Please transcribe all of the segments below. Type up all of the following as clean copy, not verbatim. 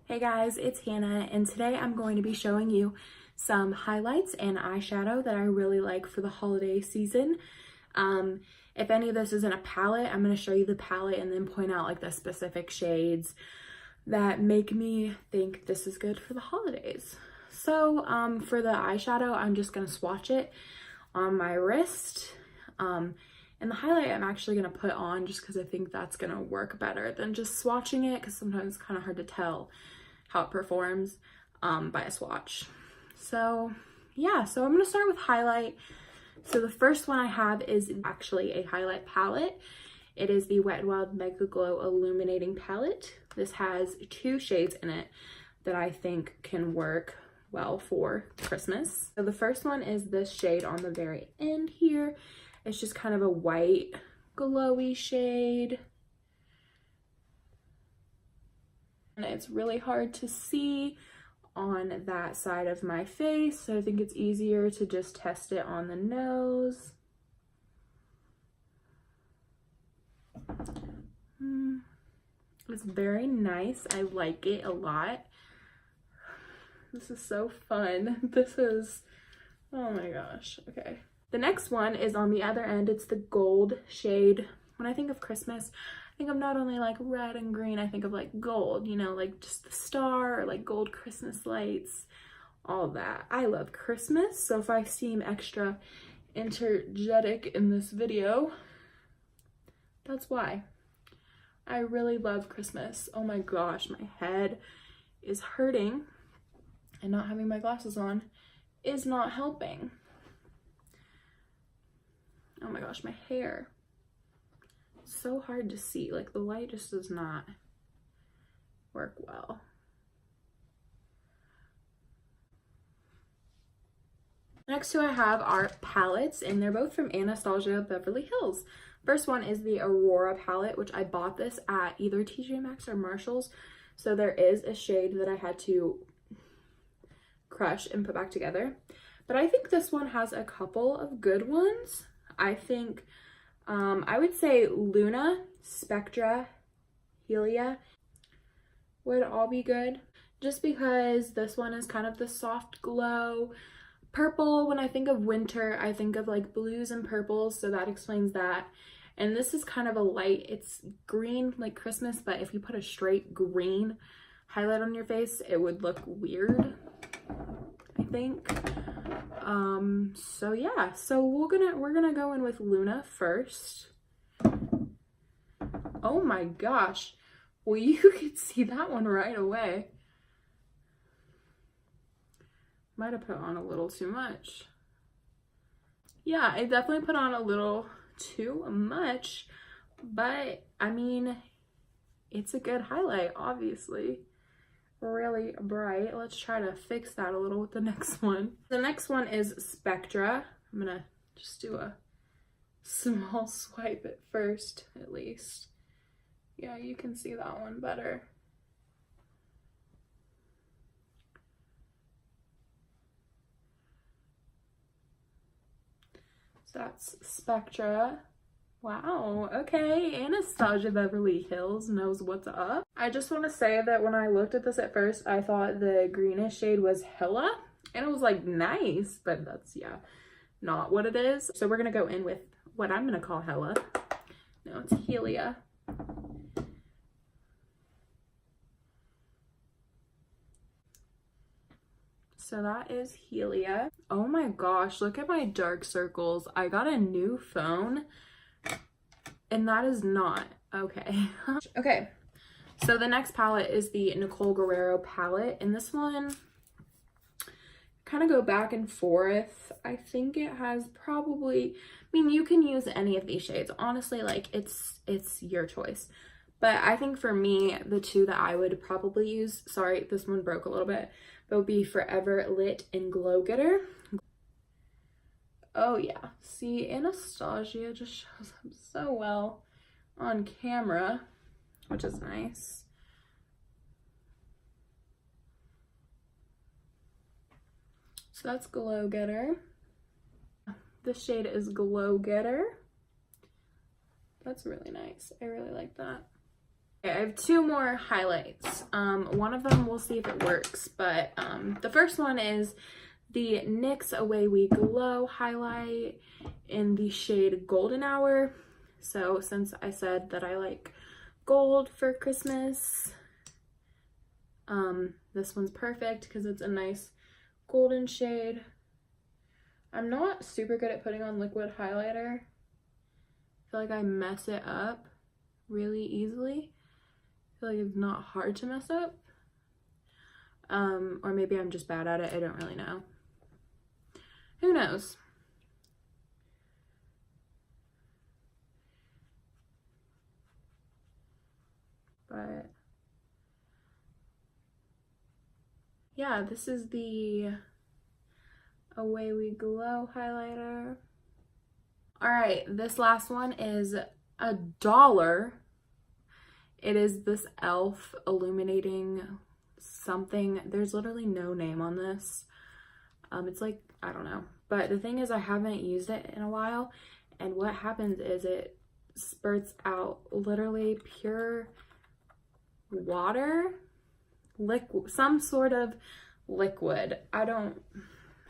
Hey guys, it's Hannah, and today I'm going to be showing you some highlights and eyeshadow that I really like for the holiday season. If any of this isn't a palette, I'm going to show you the palette and then point out like the specific shades that make me think this is good for the holidays. So for the eyeshadow, I'm just going to swatch it on my wrist. And the highlight I'm actually going to put on just because I think that's going to work better than just swatching it, because sometimes it's kind of hard to tell how it performs by a swatch. So yeah, so I'm going to start with highlight. So the first one I have is actually a highlight palette. It is the Wet n Wild Mega Glow Illuminating Palette. This has 2 shades in it that I think can work well for Christmas. So the first one is this shade on the very end here. It's just kind of a white, glowy shade. And it's really hard to see on that side of my face, so I think it's easier to just test it on the nose. It's very nice. I like it a lot. This is so fun. This is, oh my gosh, okay. The next one is on the other end. It's the gold shade. When I think of Christmas, I think of not only like red and green, I think of like gold, you know, like just the star or like gold Christmas lights, all that. I love Christmas, so if I seem extra energetic in this video, that's why. I really love Christmas. Oh my gosh, my head is hurting, and not having my glasses on is not helping. Oh my gosh, my hair. So hard to see. Like the light just does not work well. Next two I have are palettes, and they're both from Anastasia Beverly Hills. First one is the Aurora palette, which I bought this at either TJ Maxx or Marshall's. So there is a shade that I had to crush and put back together. But I think this one has a couple of good ones. I think, I would say Luna, Spectra, Helia would all be good. Just because this one is kind of the soft glow. Purple, when I think of winter, I think of like blues and purples, so that explains that. And this is kind of a light, it's green like Christmas, but if you put a straight green highlight on your face, it would look weird, I think. So yeah, so we're gonna go in with Luna first. Oh my gosh, well, you could see that one right away. Might have put on a little too much. Yeah, I definitely put on a little too much, but I mean, it's a good highlight, obviously. Really bright. Let's try to fix that a little with the next one. The next one is Spectra. I'm gonna just do a small swipe at first, at least. Yeah, you can see that one better. So that's Spectra. Wow, okay, Anastasia Beverly Hills knows what's up. I just want to say that when I looked at this at first, I thought the greenish shade was Hella, and it was like nice, but that's, yeah, not what it is. So we're gonna go in with what I'm gonna call Hella. No, it's Helia. So that is Helia. Oh my gosh, look at my dark circles. I got a new phone, and that is not okay. Okay, so the next palette is the Nicole Guerrero palette, and this one kind of go back and forth. I think it has probably, I mean, you can use any of these shades. Honestly, like it's your choice. But I think for me, the two that I would probably use, sorry, this one broke a little bit, but would be Forever Lit and Glow Getter. Oh yeah, see, Anastasia just shows up so well on camera, which is nice. So that's Glow Getter. This shade is Glow Getter. That's really nice. I really like that. Okay, I have two more highlights. One of them we'll see if it works, but the first one is the NYX Away We Glow highlight in the shade Golden Hour. So since I said that I like gold for Christmas, this one's perfect because it's a nice golden shade. I'm not super good at putting on liquid highlighter. I feel like I mess it up really easily. I feel like it's not hard to mess up. Or maybe I'm just bad at it. I don't really know. Who knows? But yeah, this is the Away We Glow highlighter. All right, this last one is $1. It is this e.l.f. illuminating something. There's literally no name on this. It's like, I don't know. But the thing is, I haven't used it in a while, and what happens is it spurts out literally pure water, liquid, some sort of liquid. I don't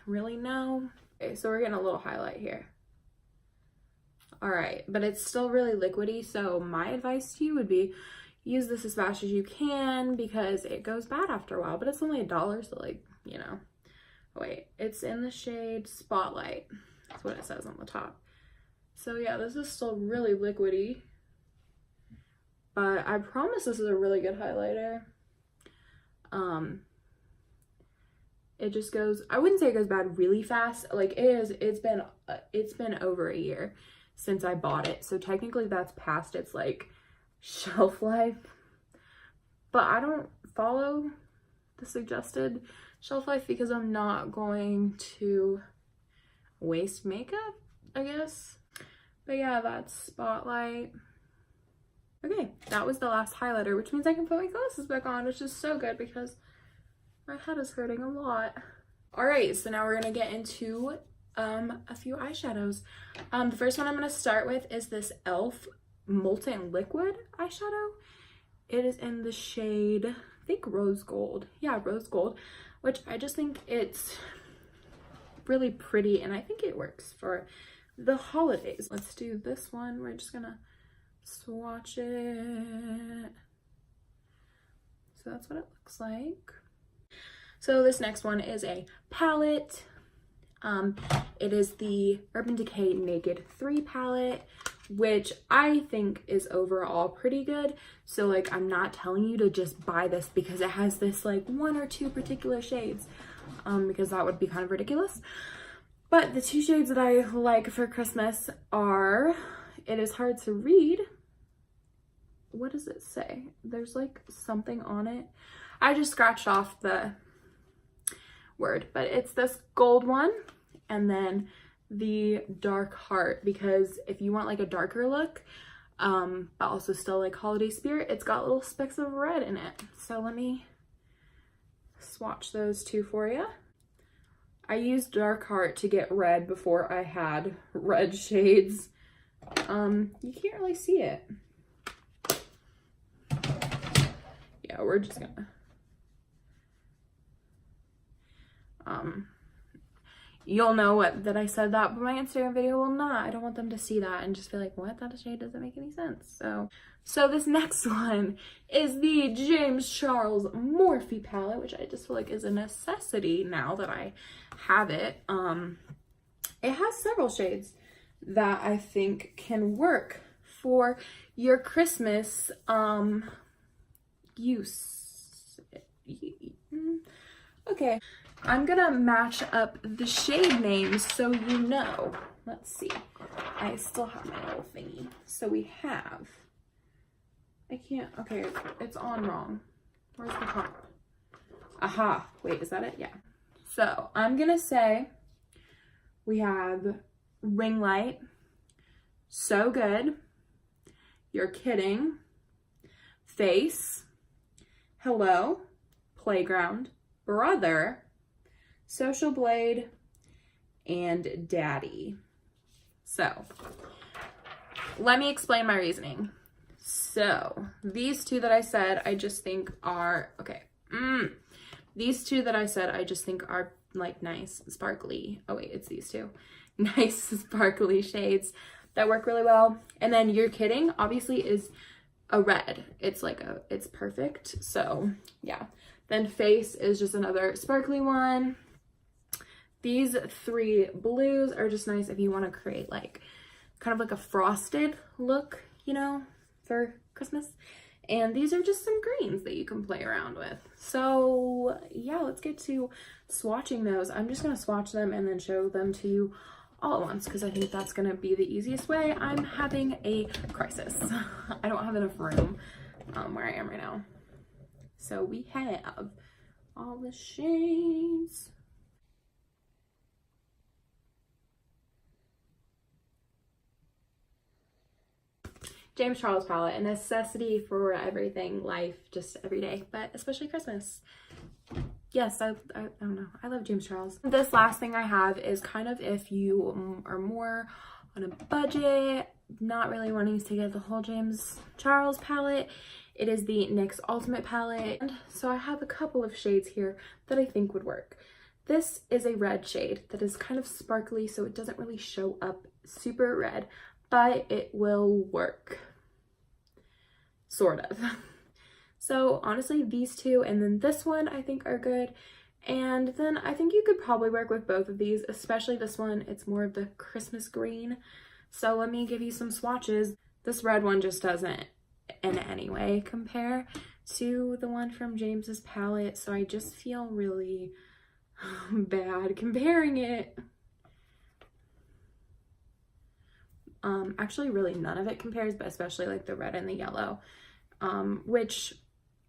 really know. Okay, so we're getting a little highlight here. All right, but it's still really liquidy, so my advice to you would be use this as fast as you can because it goes bad after a while, but it's only $1, so like, you know. Wait, it's in the shade Spotlight. That's what it says on the top. So yeah, this is still really liquidy, but I promise this is a really good highlighter. It just goes, I wouldn't say it goes bad really fast. Like it's been over a year since I bought it. So technically that's past its like shelf life, but I don't follow the suggested shelf life because I'm not going to waste makeup, I guess. But yeah, that's Spotlight. Okay, that was the last highlighter, which means I can put my glasses back on, which is so good because my head is hurting a lot. All right, so now we're gonna get into a few eyeshadows. The first one I'm gonna start with is this e.l.f. Molten Liquid eyeshadow. It is in the shade, I think Rose Gold. Yeah, Rose Gold, which I just think it's really pretty and I think it works for the holidays. Let's do this one. We're just gonna swatch it. So that's what it looks like. So this next one is a palette. It is the Urban Decay Naked 3 palette, which I think is overall pretty good. So like, I'm not telling you to just buy this because it has this like 1 or 2 particular shades, because that would be kind of ridiculous. But the 2 shades that I like for Christmas are, it is hard to read. What does it say? There's like something on it. I just scratched off the word, but it's this gold one and then the Dark Heart, because if you want like a darker look, but also still like holiday spirit, it's got little specks of red in it. So let me swatch those 2 for you. I used Dark Heart to get red before I had red shades. You can't really see it. Yeah, we're just gonna you'll know what that I said that, but my Instagram video will not. I don't want them to see that and just be like, what, that shade doesn't make any sense. So this next one is the James Charles Morphe palette, which I just feel like is a necessity now that I have it. It has several shades that I think can work for your Christmas use. Okay, I'm gonna match up the shade names so you know. Let's see. I still have my little thingy. So we have, I can't, okay, it's on wrong. Where's the top? Aha, wait, is that it? Yeah. So I'm gonna say we have Ring Light, So Good, You're Kidding, Face, Hello, Playground, Brother, Social Blade, and Daddy. So let me explain my reasoning. So these two that I said I just think are okay. These two that I said I just think are like nice sparkly, oh wait, it's these two nice sparkly shades that work really well. And then You're Kidding obviously is a red. It's like it's perfect. So yeah. Then Face is just another sparkly one. These three blues are just nice if you want to create like kind of like a frosted look, you know, for Christmas. And these are just some greens that you can play around with. So yeah, let's get to swatching those. I'm just gonna swatch them and then show them to you all at once because I think that's gonna be the easiest way. I'm having a crisis. I don't have enough room where I am right now. So we have all the shades. James Charles palette, a necessity for everything, life, just every day, but especially Christmas. Yes, I don't know. I love James Charles. This last thing I have is kind of if you are more on a budget, not really wanting to get the whole James Charles palette. It is the NYX Ultimate palette. And so I have a couple of shades here that I think would work. This is a red shade that is kind of sparkly, so it doesn't really show up super red, but it will work, sort of. So honestly, these two and then this one I think are good. And then I think you could probably work with both of these, especially this one. It's more of the Christmas green. So let me give you some swatches. This red one just doesn't in any way compare to the one from James's palette. So I just feel really bad comparing it. Actually really none of it compares, but especially like the red and the yellow, which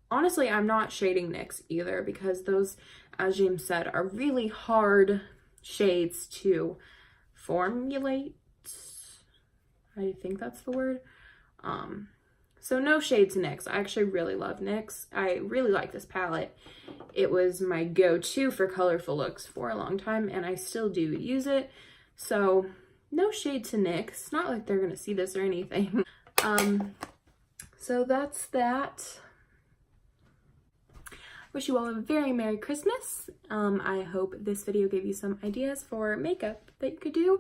honestly I'm not shading NYX either because those, as James said, are really hard shades to formulate. I think that's the word. So no shade to NYX. I actually really love NYX. I really like this palette. It was my go-to for colorful looks for a long time and I still do use it. So no shade to NYX. It's not like they're gonna see this or anything. So that's that. Wish you all a very Merry Christmas. I hope this video gave you some ideas for makeup that you could do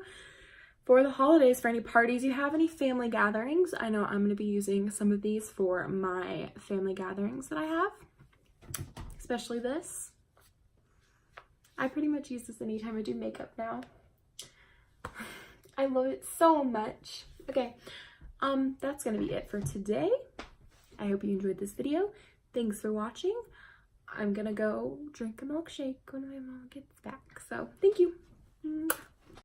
for the holidays, for any parties you have, any family gatherings. I know I'm gonna be using some of these for my family gatherings that I have, especially this. I pretty much use this anytime I do makeup now. I love it so much. Okay, that's gonna be it for today. I hope you enjoyed this video. Thanks for watching. I'm gonna go drink a milkshake when my mom gets back. So thank you.